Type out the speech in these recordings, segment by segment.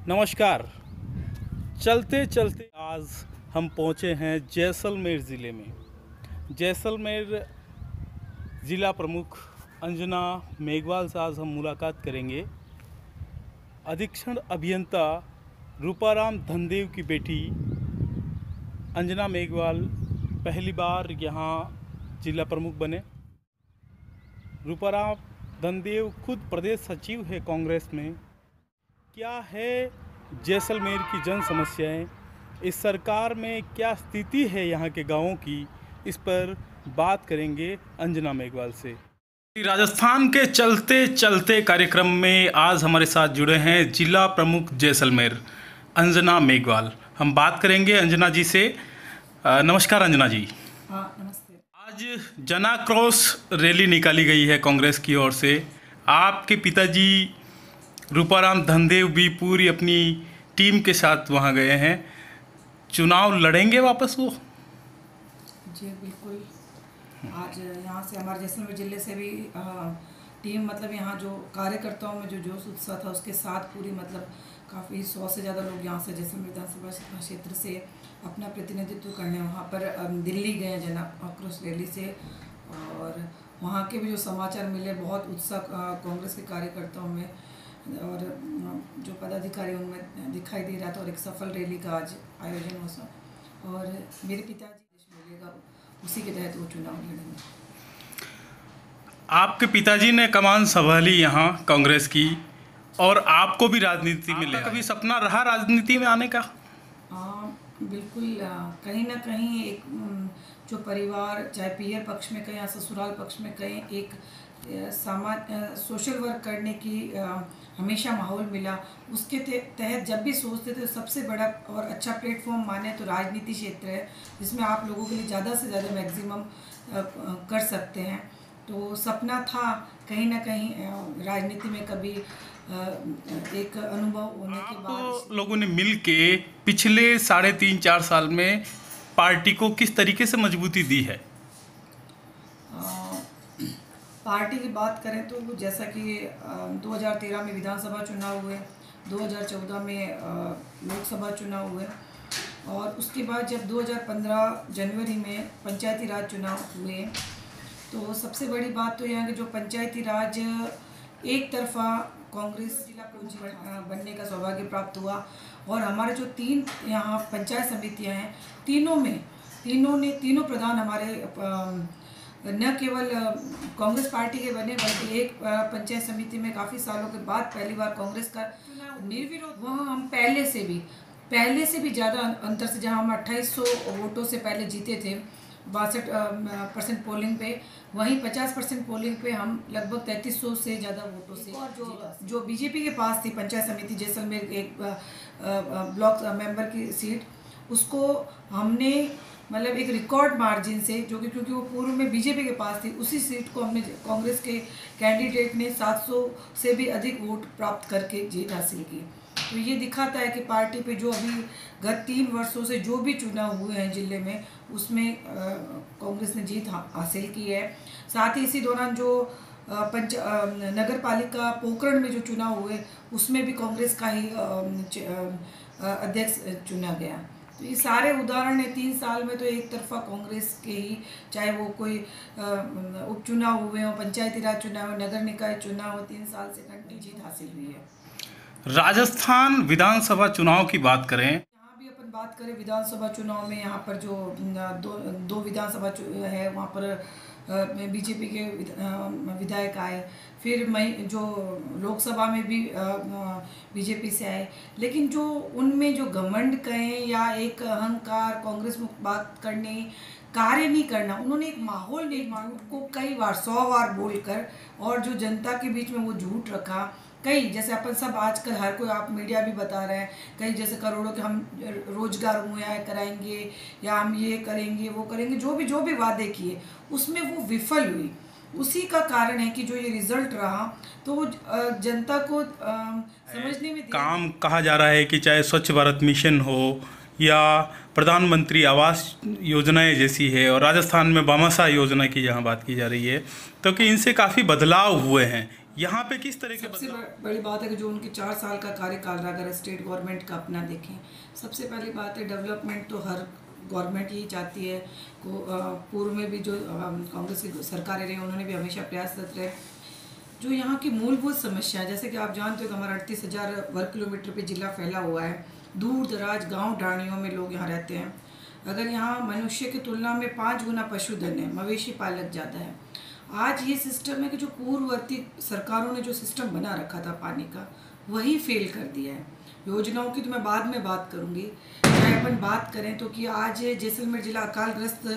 नमस्कार। चलते चलते आज हम पहुँचे हैं जैसलमेर ज़िले में। जैसलमेर ज़िला प्रमुख अंजना मेघवाल से आज हम मुलाकात करेंगे। अधीक्षण अभियंता रूपाराम धनदेव की बेटी अंजना मेघवाल पहली बार यहाँ जिला प्रमुख बने। रूपाराम धनदेव खुद प्रदेश सचिव है कांग्रेस में। क्या है जैसलमेर की जन समस्याएं, इस सरकार में क्या स्थिति है यहाँ के गांवों की, इस पर बात करेंगे अंजना मेघवाल से। राजस्थान के चलते चलते कार्यक्रम में आज हमारे साथ जुड़े हैं जिला प्रमुख जैसलमेर अंजना मेघवाल। हम बात करेंगे अंजना जी से। नमस्कार अंजना जी। हाँ, नमस्ते। आज जनाक्रोश रैली निकाली गई है कांग्रेस की ओर से। आपके पिताजी रूपाराम धनदेव भी पूरी अपनी टीम के साथ वहां गए हैं। चुनाव लड़ेंगे वापस वो? जी बिल्कुल। आज यहाँ से हमारे जैसलमेर जिले से भी टीम यहाँ जो कार्यकर्ताओं में जो जोश उत्साह था उसके साथ पूरी काफ़ी 100 से ज़्यादा लोग यहाँ से जैसलमेर विधानसभा क्षेत्र से अपना प्रतिनिधित्व करने वहाँ पर दिल्ली गए जन आक्रोश रैली से। और वहाँ के भी जो समाचार मिले, बहुत उत्साह कांग्रेस के कार्यकर्ताओं में और जो पदाधिकारी उनमें दिखाई दे रहा था। और एक सफल रैली का आज आयोजन हो और मेरे पिताजी देश मिलेगा उसी के तहत वो चुनाव लड़ेंगे। आपके पिताजी ने कमान संभाली यहाँ कांग्रेस की और आपको भी राजनीति में ले, कभी सपना रहा राजनीति में आने का? बिल्कुल। कहीं ना कहीं एक जो परिवार, चाहे पीयर पक्ष में कहें या ससुराल पक्ष में कहें, एक सोशल वर्क करने की हमेशा माहौल मिला। उसके तहत जब भी सोचते थे सबसे बड़ा और अच्छा प्लेटफॉर्म माने तो राजनीति क्षेत्र है, जिसमें आप लोगों के लिए ज़्यादा से ज़्यादा मैक्सिमम कर सकते हैं। तो सपना था कहीं ना कहीं राजनीति में कभी एक अनुभव होने के बाद लोगों ने मिल के पिछले 3.5-4 साल में पार्टी को किस तरीके से मजबूती दी है? पार्टी की बात करें तो जैसा कि 2013 में विधानसभा चुनाव हुए, 2014 में लोकसभा चुनाव हुए और उसके बाद जब 2015 जनवरी में पंचायती राज चुनाव हुए, तो सबसे बड़ी बात तो यहाँ कि जो पंचायती राज एक तरफा कांग्रेस जिला प्रमुख बनने का सौभाग्य प्राप्त हुआ। और हमारे जो 3 यहाँ पंचायत समितियाँ हैं, तीनों प्रधान हमारे न केवल कांग्रेस पार्टी के बने बल्कि एक पंचायत समिति में काफ़ी सालों के बाद पहली बार कांग्रेस का निर्विरोध, वहाँ हम पहले से भी ज़्यादा अंतर से, जहाँ हम 2800 वोटों से पहले जीते थे 62% पोलिंग पे, वहीं 50% पोलिंग पे हम लगभग 3300 से ज़्यादा वोटों से। और जो बीजेपी के पास थी पंचायत समिति जैसलमेर एक ब्लॉक मेंबर की सीट, उसको हमने एक रिकॉर्ड मार्जिन से, जो कि क्योंकि वो पूर्व में बीजेपी के पास थी, उसी सीट को हमने कांग्रेस के कैंडिडेट ने 700 से भी अधिक वोट प्राप्त करके जीत हासिल की। तो ये दिखाता है कि पार्टी पे जो अभी गत 3 वर्षों से जो भी चुनाव हुए हैं जिले में, उसमें कांग्रेस ने जीत हासिल की है। साथ ही इसी दौरान जो नगर पालिका पोखरण में जो चुनाव हुए, उसमें भी कांग्रेस का ही अध्यक्ष चुना गया। तो ये सारे उदाहरण है 3 साल में तो एक तरफा कांग्रेस के ही, चाहे वो कोई उपचुनाव हुए हो, पंचायती राज चुनाव, नगर निकाय चुनाव हो, 3 साल से कंटिन्यू जीत हासिल हुई है। राजस्थान विधानसभा चुनाव की बात करें, यहाँ भी अपन बात करें विधानसभा चुनाव में, यहाँ पर जो दो विधानसभा है, वहाँ पर बीजेपी के विधायक आए, फिर जो लोकसभा में भी बीजेपी से आए। लेकिन जो उनमें जो घमंड कहें या एक अहंकार, कांग्रेस मुक्त बात करने, कार्य नहीं करना, उन्होंने एक माहौल निर्माण को कई बार 100 बार बोलकर और जो जनता के बीच में वो झूठ रखा। कई जैसे अपन सब आजकल हर कोई, आप मीडिया भी बता रहे हैं, कई जैसे करोड़ों के हम रोजगार मुहैया कराएंगे या हम ये करेंगे वो करेंगे, जो भी वादे किए उसमें वो विफल हुई। उसी का कारण है कि जो ये रिजल्ट रहा, तो वो जनता को समझने में काम कहा जा रहा है कि चाहे स्वच्छ भारत मिशन हो या प्रधानमंत्री आवास योजनाएं जैसी है, और राजस्थान में भामाशाह योजना की जहां बात की जा रही है, तो कि इनसे काफ़ी बदलाव हुए हैं। यहाँ पे किस तरह के सबसे बड़ी बात है कि जो उनके 4 साल का कार्यकाल रहा, अगर स्टेट गवर्नमेंट का अपना देखें, सबसे पहली बात है डेवलपमेंट तो हर गवर्नमेंट यही चाहती है। पूर्व में भी जो कांग्रेस की सरकारें रही उन्होंने भी हमेशा प्रयासरत रहे। जो यहाँ की मूलभूत समस्या है, जैसे कि आप जानते हो कि हमारा 38,000 वर्ग किलोमीटर पे जिला फैला हुआ है, दूर दराज गांव ढाणियों में लोग यहाँ रहते हैं। अगर यहाँ मनुष्य की तुलना में 5 गुना पशुधन है, मवेशी पालक ज़्यादा है। आज ये सिस्टम है कि जो पूर्ववर्ती सरकारों ने जो सिस्टम बना रखा था पानी का, वही फेल कर दिया है। योजनाओं की तो मैं बाद में बात करूँगी। चाहे अपन बात करें तो कि आज जैसलमेर जिला अकालग्रस्त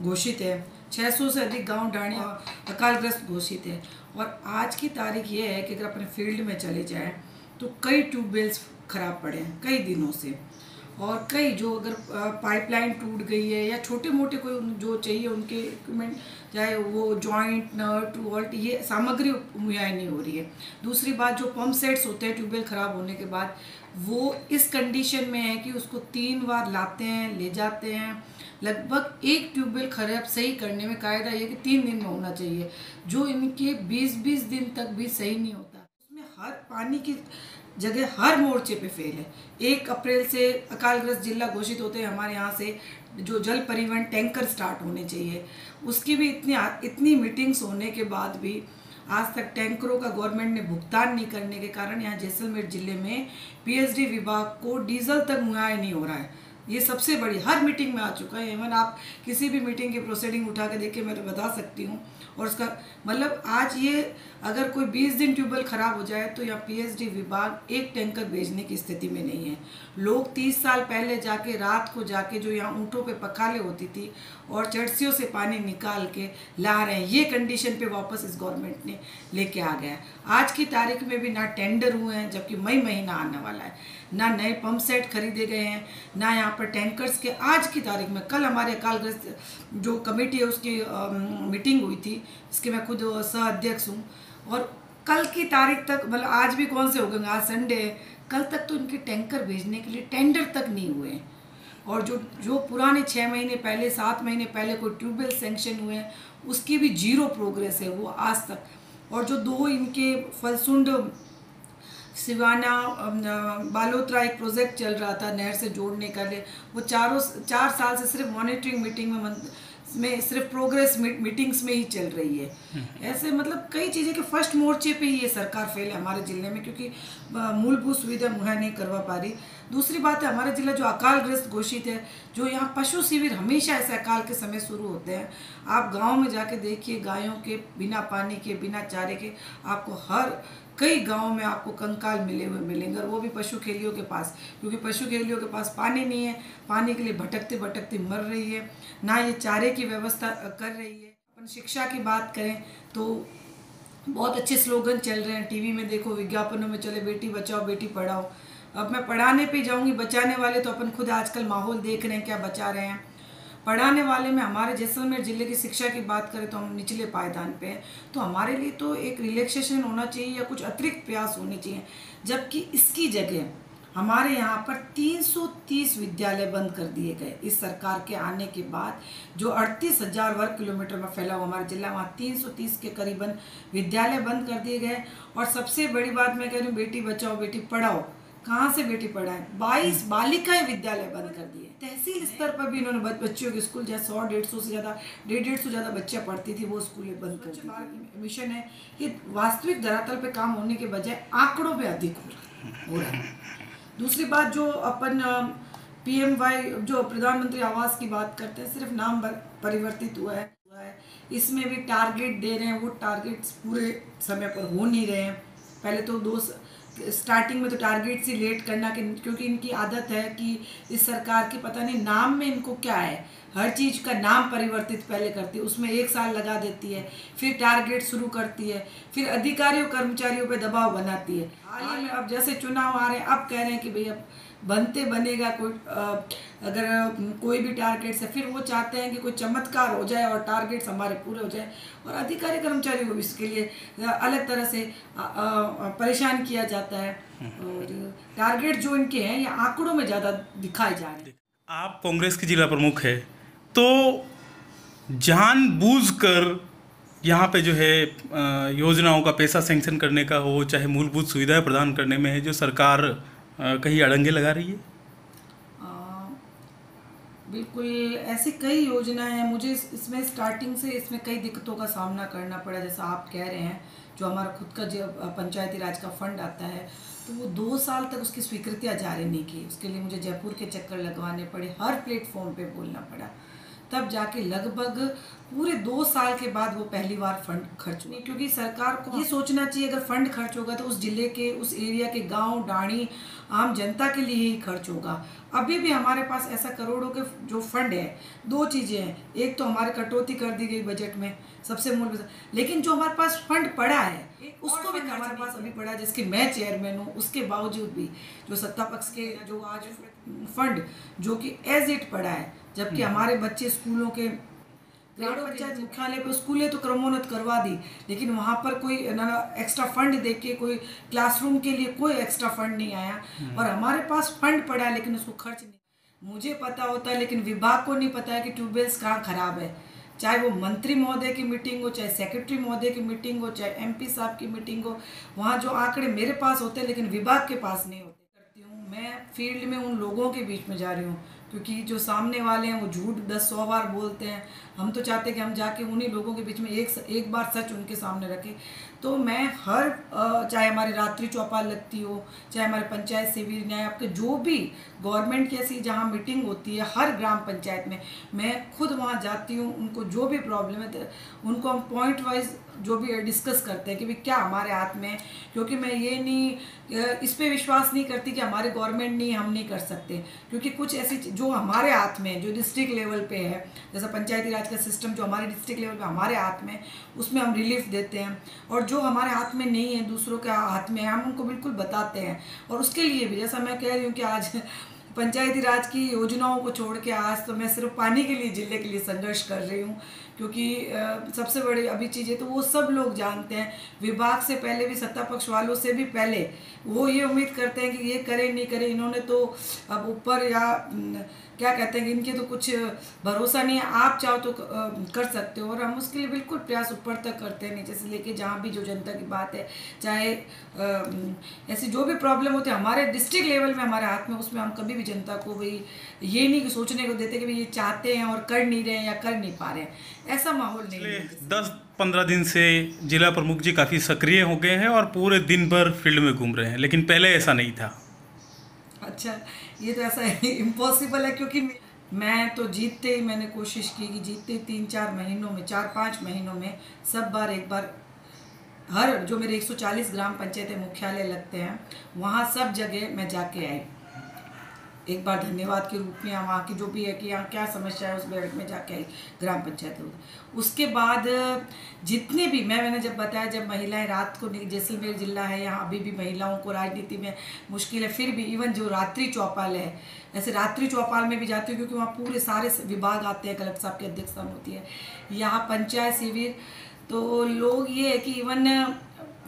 घोषित है, 600 से अधिक गांव ढाणियाँ अकालग्रस्त घोषित है। और आज की तारीख ये है कि अगर अपने फील्ड में चले जाएँ तो कई ट्यूबवेल्स ख़राब पड़े हैं कई दिनों से, और कई जो अगर पाइपलाइन टूट गई है या छोटे मोटे कोई जो चाहिए उनके इक्विपमेंट, चाहे वो जॉइंट, नट, वॉल्ट, ये सामग्री मुहैया नहीं हो रही है। दूसरी बात, जो पंप सेट्स होते हैं ट्यूबवेल ख़राब होने के बाद, वो इस कंडीशन में है कि उसको 3 बार लाते हैं, ले जाते हैं। लगभग एक ट्यूबवेल खराब सही करने में कायदा ये कि 3 दिन में होना चाहिए, जो इनके 20-20 दिन तक भी सही नहीं होता। उसमें हर पानी की जगह हर मोर्चे पे फेल है। 1 अप्रैल से अकालग्रस्त जिला घोषित होते हैं हमारे यहाँ से जो जल परिवहन टैंकर स्टार्ट होने चाहिए, उसकी भी इतनी मीटिंग्स होने के बाद भी आज तक टैंकरों का गवर्नमेंट ने भुगतान नहीं करने के कारण यहाँ जैसलमेर जिले में पीएचडी विभाग को डीजल तक मुहैया नहीं हो रहा है। ये सबसे बड़ी हर मीटिंग में आ चुका है। इवन आप किसी भी मीटिंग की प्रोसीडिंग उठा के देख के मैं बता सकती हूँ। और उसका मतलब आज ये अगर कोई 20 दिन ट्यूबवेल ख़राब हो जाए तो यहाँ पीएचडी विभाग 1 टैंकर भेजने की स्थिति में नहीं है। लोग 30 साल पहले जाके रात को जाके जो यहाँ ऊँटों पे पखाले होती थी और चरसियों से पानी निकाल के ला रहे हैं। ये कंडीशन पे वापस इस गवर्नमेंट ने लेके आ गया। आज की तारीख में भी ना टेंडर हुए हैं, जबकि मई महीना आने वाला है, ना नए पंप सेट खरीदे गए हैं, ना यहाँ पर टैंकर्स के। आज की तारीख में कल हमारे अकालग्रस्त जो कमेटी है उसकी मीटिंग हुई थी, इसके मैं खुद सह अध्यक्ष हूँ। और कल की तारीख तक, मतलब आज भी कौन से हो गए, आज संडे है, कल तक तो इनके टैंकर भेजने के लिए टेंडर तक नहीं हुए हैं। और जो पुराने 6 महीने पहले, 7 महीने पहले कोई ट्यूबवेल सेंक्शन हुए हैं, उसकी भी 0 प्रोग्रेस है वो आज तक। और जो 2 इनके फलसुंड सिवाना बालोतरा एक प्रोजेक्ट चल रहा था नहर से जोड़ने का लिए, वो 4 साल से सिर्फ मॉनिटरिंग मीटिंग में सिर्फ प्रोग्रेस मीटिंग्स में ही चल रही है। ऐसे मतलब कई चीज़ें के फर्स्ट मोर्चे पे ही ये सरकार फेल है हमारे ज़िले में, क्योंकि मूलभूत सुविधा मुहैया नहीं करवा पा रही। दूसरी बात है, हमारा ज़िला जो अकालग्रस्त घोषित है, जो यहाँ पशु शिविर हमेशा ऐसे अकाल के समय शुरू होते हैं। आप गाँव में जाके देखिए, गायों के बिना पानी के, बिना चारे के आपको कई गाँव में आपको कंकाल मिले हुए मिलेंगे, और वो भी पशु खेलियों के पास, क्योंकि पशु खेलियों के पास पानी नहीं है, पानी के लिए भटकते भटकते मर रही है, ना ये चारे की व्यवस्था कर रही है। अपन शिक्षा की बात करें तो बहुत अच्छे स्लोगन चल रहे हैं, टीवी में देखो, विज्ञापनों में चले, बेटी बचाओ बेटी पढ़ाओ। अब मैं पढ़ाने पे जाऊंगी, बचाने वाले तो अपन खुद आजकल माहौल देख रहे हैं क्या बचा रहे हैं। पढ़ाने वाले में हमारे जैसलमेर ज़िले की शिक्षा की बात करें तो हम निचले पायदान पे हैं, तो हमारे लिए तो एक रिलैक्सेशन होना चाहिए या कुछ अतिरिक्त प्रयास होने चाहिए। जबकि इसकी जगह हमारे यहाँ पर 330 विद्यालय बंद कर दिए गए इस सरकार के आने के बाद। जो 38,000 वर्ग किलोमीटर में फैला हुआ हमारा जिला, वहाँ 330 के करीबन विद्यालय बंद कर दिए गए। और सबसे बड़ी बात मैं कह रही हूँ, बेटी बचाओ बेटी पढ़ाओ, कहाँ से बेटी पढ़ाएं, 22 बालिकाएं विद्यालय बंद कर दिए। तहसील स्तर पर भी इन्होंने बच्चियों के स्कूल, जैसे 100-150 से ज़्यादा 150 से ज़्यादा बच्चियाँ पढ़ती थी, वो स्कूलें बंद कर दी। मिशन है कि वास्तविक धरातल पे काम होने के बजाय आंकड़ों पे अधिक हो रहा है। दूसरी बात, जो अपन PMY जो प्रधानमंत्री आवास की बात करते हैं, सिर्फ नाम परिवर्तित हुआ है, इसमें भी टारगेट दे रहे हैं, वो टारगेट्स पूरे समय पर हो नहीं रहे हैं। पहले तो स्टार्टिंग में तो टारगेट से लेट करना, क्योंकि इनकी आदत है कि इस सरकार की पता नहीं नाम में इनको क्या है, हर चीज़ का नाम परिवर्तित पहले करती है, उसमें 1 साल लगा देती है, फिर टारगेट शुरू करती है, फिर अधिकारियों कर्मचारियों पे दबाव बनाती है। हाल ही में अब जैसे चुनाव आ रहे हैं, अब कह रहे हैं कि भाई अब बनेगा कोई, अगर कोई भी टारगेट्स है, फिर वो चाहते हैं कि कोई चमत्कार हो जाए और टारगेट्स हमारे पूरे हो जाए, और अधिकारी कर्मचारियों को भी इसके लिए अलग तरह से परेशान किया जाता है। और टारगेट जो इनके हैं ये आंकड़ों में ज़्यादा दिखाए जा रहे हैं। आप कांग्रेस के जिला प्रमुख है, तो जानबूझकर यहाँ पे जो है योजनाओं का पैसा सेंक्शन करने का हो, चाहे मूलभूत सुविधाएं प्रदान करने में है, जो सरकार कहीं अड़ंगे लगा रही है? अ, बिल्कुल ऐसी कई योजनाएं हैं। मुझे इसमें स्टार्टिंग से इसमें कई दिक्कतों का सामना करना पड़ा। जैसा आप कह रहे हैं, जो हमारा खुद का जो पंचायती राज का फंड आता है, तो वो 2 साल तक उसकी स्वीकृतियाँ जारी नहीं की। उसके लिए मुझे जयपुर के चक्कर लगवाने पड़े, हर प्लेटफॉर्म पे बोलना पड़ा, तब जाके लगभग पूरे 2 साल के बाद वो पहली बार फंड खर्च हुआ। क्योंकि सरकार को ये सोचना चाहिए, अगर फंड खर्च होगा तो उस जिले के, उस एरिया के गांव डाणी आम जनता के लिए ही खर्च होगा। अभी भी हमारे पास ऐसा करोड़ों के जो फंड है, दो चीज़ें हैं। एक तो हमारे कटौती कर दी गई बजट में, सबसे मूल, लेकिन जो हमारे पास फंड पड़ा है उसको भी हमारे पास अभी पड़ा है, जिसकी मैं चेयरमैन हूँ। उसके बावजूद भी जो सत्ता पक्ष के जो आज फंड जो कि एज इट पड़ा है, जबकि हमारे बच्चे स्कूलों के ग्राम पंचायत मुख्यालय पे स्कूलें तो क्रमोन्नत करवा दी, लेकिन वहाँ पर कोई ना एक्स्ट्रा फंड दे के, कोई क्लासरूम के लिए कोई एक्स्ट्रा फंड नहीं आया। और हमारे पास फंड पड़ा है लेकिन उसको खर्च नहीं। मुझे पता होता है लेकिन विभाग को नहीं पता है कि ट्यूबवेल्स कहाँ खराब है। चाहे वो मंत्री महोदय की मीटिंग हो, चाहे सेक्रेटरी महोदय की मीटिंग हो, चाहे एमपी साहब की मीटिंग हो, वहाँ जो आंकड़े मेरे पास होते हैं लेकिन विभाग के पास नहीं होते। करती हूँ मैं फील्ड में, उन लोगों के बीच में जा रही हूँ, क्योंकि जो सामने वाले हैं वो झूठ 10-100 बार बोलते हैं। हम तो चाहते हैं कि हम जाके उन्हीं लोगों के बीच में एक बार सच उनके सामने रखें। तो मैं हर चाहे हमारी रात्रि चौपाल लगती हो, चाहे हमारे पंचायत शिविर, न्याय आपके जो भी गवर्नमेंट की ऐसी जहाँ मीटिंग होती है हर ग्राम पंचायत में, मैं खुद वहाँ जाती हूँ। उनको जो भी प्रॉब्लम है उनको हम पॉइंट वाइज जो भी डिस्कस करते हैं कि भाई क्या हमारे हाथ में है। क्योंकि मैं ये नहीं, इस पे विश्वास नहीं करती कि हमारे गवर्नमेंट नहीं, हम नहीं कर सकते। क्योंकि कुछ ऐसी जो हमारे हाथ में, जो डिस्ट्रिक्ट लेवल पे है, जैसा पंचायती राज का सिस्टम जो हमारे डिस्ट्रिक्ट लेवल पे हमारे हाथ में, उसमें हम रिलीफ देते हैं। और जो हमारे हाथ में नहीं है, दूसरों के हाथ में है, हम उनको बिल्कुल बताते हैं। और उसके लिए भी जैसा मैं कह रही हूँ कि आज पंचायती राज की योजनाओं को छोड़ के आज तो मैं सिर्फ पानी के लिए, जिले के लिए संघर्ष कर रही हूँ। क्योंकि सबसे बड़ी अभी चीज़ें तो वो सब लोग जानते हैं, विभाग से पहले भी, सत्ता पक्ष वालों से भी पहले वो ये उम्मीद करते हैं कि ये करें नहीं करें, इन्होंने तो अब ऊपर या क्या कहते हैं कि इनके तो कुछ भरोसा नहीं है, आप चाहो तो कर सकते हो। और हम उसके लिए बिल्कुल प्रयास ऊपर तक करते हैं, नीचे से लेके जहाँ भी जो जनता की बात है, चाहे ऐसी जो भी प्रॉब्लम होती है हमारे डिस्ट्रिक्ट लेवल में हमारे हाथ में, उसमें हम कभी भी जनता को भाई ये नहीं सोचने को देते कि भाई ये चाहते हैं और कर नहीं रहे हैं या कर नहीं पा रहे हैं, ऐसा माहौल नहीं है। 10-15 दिन से जिला प्रमुख जी काफ़ी सक्रिय हो गए हैं और पूरे दिन भर फील्ड में घूम रहे हैं, लेकिन पहले ऐसा नहीं था। अच्छा, ये तो ऐसा इम्पॉसिबल है, क्योंकि मैं तो जीतते ही मैंने कोशिश की कि जीतते 3-4 महीनों में, 4-5 महीनों में सब बार एक बार हर जो मेरे 140 ग्राम पंचायत मुख्यालय लगते हैं वहाँ सब जगह मैं जाके आई। एक बार धन्यवाद के रूप में वहाँ की जो भी है कि यहाँ क्या समस्या है उस बैठक में जाके आई ग्राम पंचायत लोग। उसके बाद जितने भी मैंने जब बताया, जब महिलाएं रात को, जैसलमेर जिला है यहाँ अभी भी महिलाओं को राजनीति में मुश्किल है, फिर भी इवन जो रात्रि चौपाल है, ऐसे रात्रि चौपाल में भी जाती हूँ क्योंकि वहाँ पूरे सारे विभाग आते हैं, कलेक्टर साहब की अध्यक्षता में होती है। यहाँ पंचायत शिविर तो लोग ये है कि इवन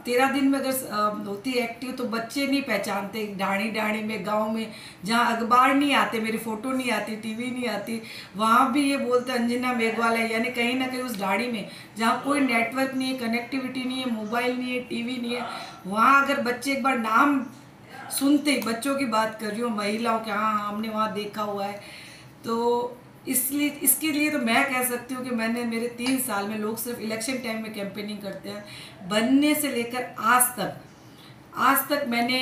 13 दिन में अगर होती है एक्टिव तो बच्चे नहीं पहचानते, डाणी डाणी में, गांव में जहाँ अखबार नहीं आते, मेरी फ़ोटो नहीं आती, टीवी नहीं आती, वहाँ भी ये बोलते अंजना मेघवाल है। यानी कहीं ना कहीं उस डाणी में जहाँ कोई नेटवर्क नहीं है, कनेक्टिविटी नहीं है, मोबाइल नहीं है, टीवी नहीं है, वहाँ अगर बच्चे एक बार नाम सुनते ही, बच्चों की बात कर रही हूँ, महिलाओं के, हाँ हमने वहाँ देखा हुआ है। तो इसलिए इसके लिए तो मैं कह सकती हूँ कि मैंने मेरे 3 साल में, लोग सिर्फ इलेक्शन टाइम में कैंपेनिंग करते हैं, बनने से लेकर आज तक मैंने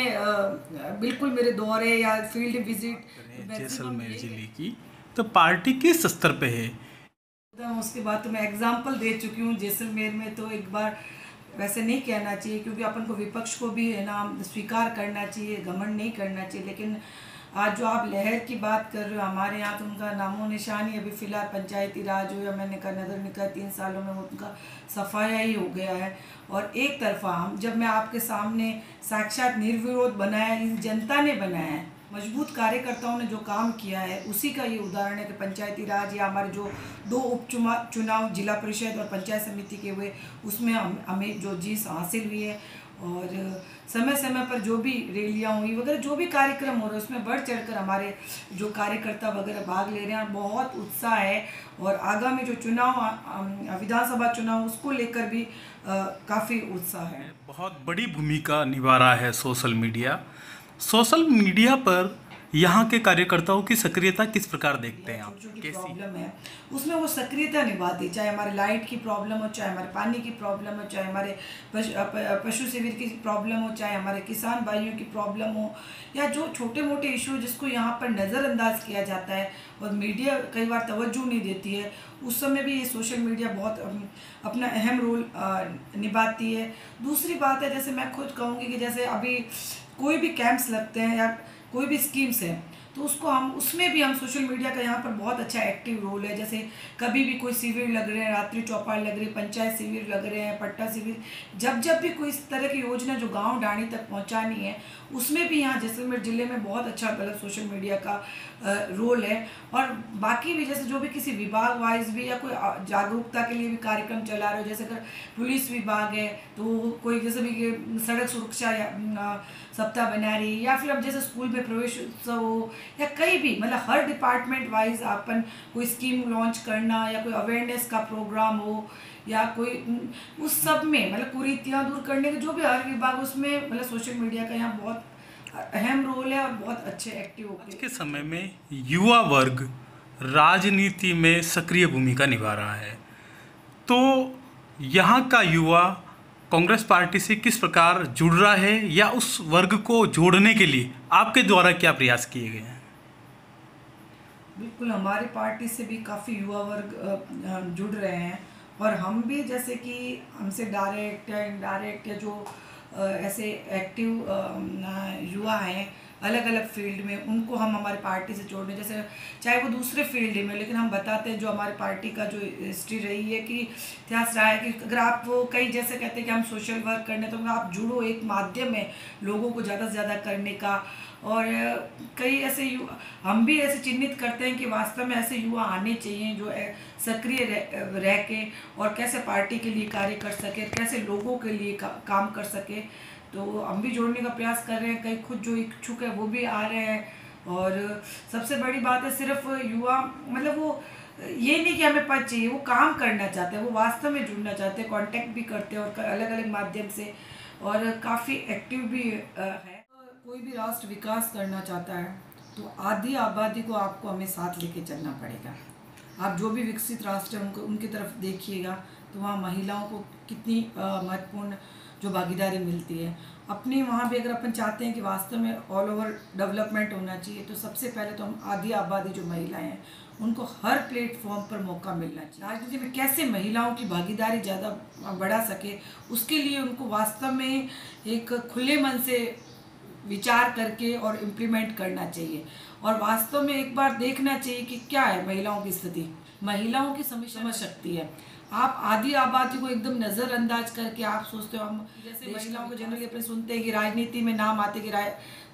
बिल्कुल मेरे दौरे या फील्ड विजिट जैसलमेर जिले की, तो पार्टी किस स्तर पे है? उसके बाद तो मैं एग्जाम्पल दे चुकी हूँ। जैसलमेर में तो एक बार वैसे नहीं कहना चाहिए क्योंकि अपन को विपक्ष को भी है ना स्वीकार करना चाहिए, घमंड नहीं करना चाहिए, लेकिन आज जो आप लहर की बात कर रहे हो, हमारे यहाँ तो उनका नामो निशान ही अभी फ़िलहाल पंचायती राज हो या मैंने कहा नगर निकाय 3 सालों में उनका सफाया ही हो गया है। और एक तरफा हम, जब मैं आपके सामने साक्षात निर्विरोध बनाया, इस जनता ने बनाया है, मजबूत कार्यकर्ताओं ने जो काम किया है, उसी का ये उदाहरण है कि पंचायती राज या हमारे जो 2 उपचुनाव जिला परिषद और पंचायत समिति के हुए, उसमें हमें जो जीत हासिल हुई है। और समय समय पर जो भी रैलियाँ हुई वगैरह जो भी कार्यक्रम हो रहे हैं उसमें बढ़ चढ़कर हमारे जो कार्यकर्ता वगैरह भाग ले रहे हैं, बहुत उत्साह है। और आगामी जो चुनाव विधानसभा चुनाव उसको लेकर भी काफ़ी उत्साह है। बहुत बड़ी भूमिका निभा रहा है सोशल मीडिया पर यहाँ के कार्यकर्ताओं की सक्रियता किस प्रकार देखते हैं आप? छोटी प्रॉब्लम है उसमें वो सक्रियता निभाती, चाहे हमारे लाइट की प्रॉब्लम हो, चाहे हमारे पानी की प्रॉब्लम हो, चाहे हमारे पशु शिविर की प्रॉब्लम हो, चाहे हमारे किसान भाइयों की प्रॉब्लम हो, या जो छोटे मोटे इशू जिसको यहाँ पर नज़रअंदाज किया जाता है और मीडिया कई बार तवज्जो नहीं देती है, उस समय भी ये सोशल मीडिया बहुत अपना अहम रोल निभाती है। दूसरी बात है, जैसे मैं खुद कहूँगी कि जैसे अभी कोई भी कैंप्स लगते हैं या कोई भी स्कीम्स है तो उसमें भी हम सोशल मीडिया का यहाँ पर बहुत अच्छा एक्टिव रोल है। जैसे कभी भी कोई शिविर लग रहे हैं, रात्रि चौपाल लग रही है, पंचायत शिविर लग रहे हैं, पट्टा शिविर, जब भी कोई इस तरह की योजना जो गांव डाणी तक पहुंचानी है उसमें भी यहाँ जैसलमेर ज़िले में बहुत अच्छा मतलब सोशल मीडिया का रोल है। और बाकी भी जैसे जो भी किसी विभाग वाइज भी या कोई जागरूकता के लिए भी कार्यक्रम चला रहे हो, जैसे अगर पुलिस विभाग है तो कोई जैसे भी सड़क सुरक्षा या सप्ताह बना रही है, या फिर अब जैसे स्कूल में प्रवेश उत्सव हो, या कई भी मतलब हर डिपार्टमेंट वाइज अपन कोई स्कीम लॉन्च करना या कोई अवेयरनेस का प्रोग्राम हो या कोई उस सब में मतलब कुरीतियाँ दूर करने के जो भी हर विभाग उसमें मतलब सोशल मीडिया का यहाँ बहुत अहम रोल है और बहुत अच्छे एक्टिव होते हैं। आज के समय में युवा वर्ग राजनीति में सक्रिय भूमिका निभा रहा है, तो यहाँ का युवा कांग्रेस पार्टी से किस प्रकार जुड़ रहा है या उस वर्ग को जोड़ने के लिए आपके द्वारा क्या प्रयास किए गए हैं? बिल्कुल, हमारी पार्टी से भी काफ़ी युवा वर्ग जुड़ रहे हैं और हम भी जैसे कि हमसे डायरेक्ट या इनडायरेक्ट या जो ऐसे एक्टिव युवा हैं अलग अलग फील्ड में, उनको हम हमारी पार्टी से जोड़ने, जैसे चाहे वो दूसरे फील्ड में, लेकिन हम बताते हैं जो हमारी पार्टी का जो हिस्ट्री रही है कि इतिहास रहा है कि अगर आप वो कई जैसे कहते हैं कि हम सोशल वर्क करने, तो आप जुड़ो, एक माध्यम है लोगों को ज़्यादा से ज़्यादा करने का। और कई ऐसे हम भी ऐसे चिन्हित करते हैं कि वास्तव में ऐसे युवा आने चाहिए जो सक्रिय रह के और कैसे पार्टी के लिए कार्य कर सके, कैसे लोगों के लिए काम कर सके। तो हम भी जोड़ने का प्रयास कर रहे हैं, कई खुद जो इच्छुक है वो भी आ रहे हैं। और सबसे बड़ी बात है सिर्फ युवा मतलब वो ये नहीं कि हमें पद चाहिए, वो काम करना चाहते हैं, वो वास्तव में जुड़ना चाहते हैं, कांटेक्ट भी करते हैं और अलग अलग माध्यम से, और काफ़ी एक्टिव भी है। कोई भी राष्ट्र विकास करना चाहता है तो आधी आबादी को आपको हमें साथ लेके चलना पड़ेगा। आप जो भी विकसित राष्ट्र है उनकी तरफ देखिएगा तो वहाँ महिलाओं को कितनी महत्वपूर्ण जो भागीदारी मिलती है। अपनी वहाँ भी अगर अपन चाहते हैं कि वास्तव में ऑल ओवर डेवलपमेंट होना चाहिए तो सबसे पहले तो हम आधी आबादी जो महिलाएं हैं उनको हर प्लेटफॉर्म पर मौका मिलना चाहिए। राजनीति में कैसे महिलाओं की भागीदारी ज़्यादा बढ़ा सके उसके लिए उनको वास्तव में एक खुले मन से विचार करके और इम्प्लीमेंट करना चाहिए और वास्तव में एक बार देखना चाहिए कि क्या है महिलाओं की स्थिति, महिलाओं की समझ शक्ति है। आप आधी आबादी को एकदम नज़रअंदाज करके आप सोचते हो, हम जैसे महिलाओं को जनरली अपने सुनते हैं कि राजनीति में नाम आते कि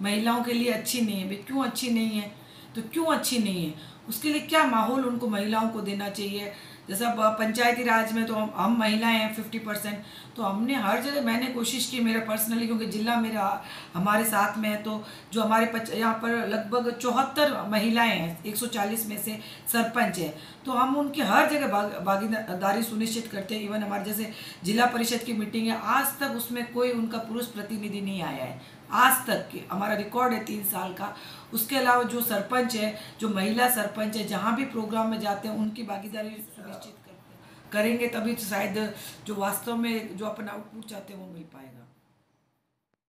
महिलाओं के लिए अच्छी नहीं है। भाई क्यों अच्छी नहीं है? तो क्यों अच्छी नहीं है उसके लिए क्या माहौल उनको महिलाओं को देना चाहिए। जैसे अब पंचायती राज में तो हम महिलाएं हैं 50%, तो हमने हर जगह मैंने कोशिश की मेरा पर्सनली, क्योंकि जिला मेरा हमारे साथ में है, तो जो हमारे यहाँ पर लगभग 74 महिलाएं हैं, 140 में से सरपंच है, तो हम उनकी हर जगह भागीदारी सुनिश्चित करते हैं। इवन हमारे जैसे जिला परिषद की मीटिंग है, आज तक उसमें कोई उनका पुरुष प्रतिनिधि नहीं आया है, आज तक की हमारा रिकॉर्ड है 3 साल का। उसके अलावा जो सरपंच है, जो महिला सरपंच है, जहाँ भी प्रोग्राम में जाते हैं उनकी भागीदारी सुनिश्चित करेंगे, तभी तो शायद जो वास्तव में जो अपन आउटपुट चाहते हैं वो मिल पाएगा।